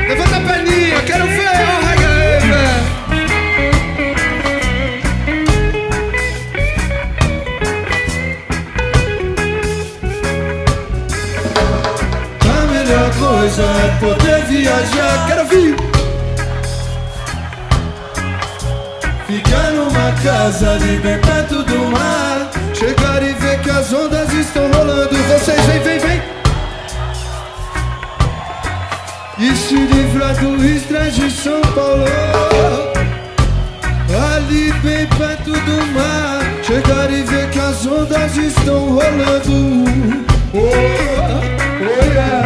Levanta a perninha, quero ver, ó, rega aí, velho. A melhor coisa é poder viajar, quero vir. Ficar numa casa ali bem perto do mar, chegar e ver que as ondas estão rolando. Vocês vem. E se livrar do estresse de São Paulo, ali bem perto do mar, chegar e ver que as ondas estão rolando. Oh yeah.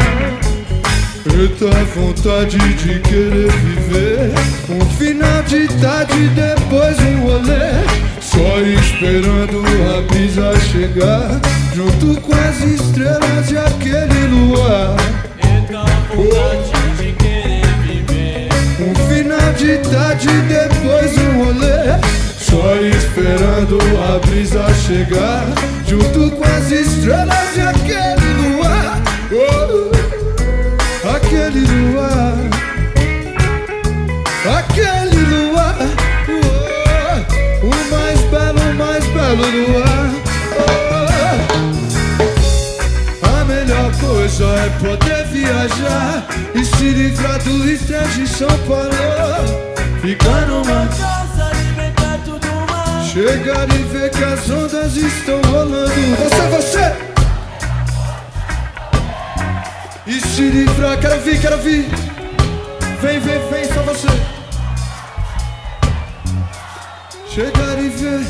Eita vontade de querer viver um final de tarde, depois um rolê, só esperando a brisa chegar, junto com as estrelas e aquele luar. Eita vontade de querer viver um final de tarde, depois um rolê, só esperando a brisa chegar, junto com as estrelas e aquele luar. Aquele luar, aquele luar, o mais belo luar. A melhor coisa é poder viajar e se livrar do estresse de São Paulo, ficar numa casa ali bem perto do mar, chegar e ver que as ondas estão rolando. Você e se livrar, quero vir. Vem, só você. Chegar e ver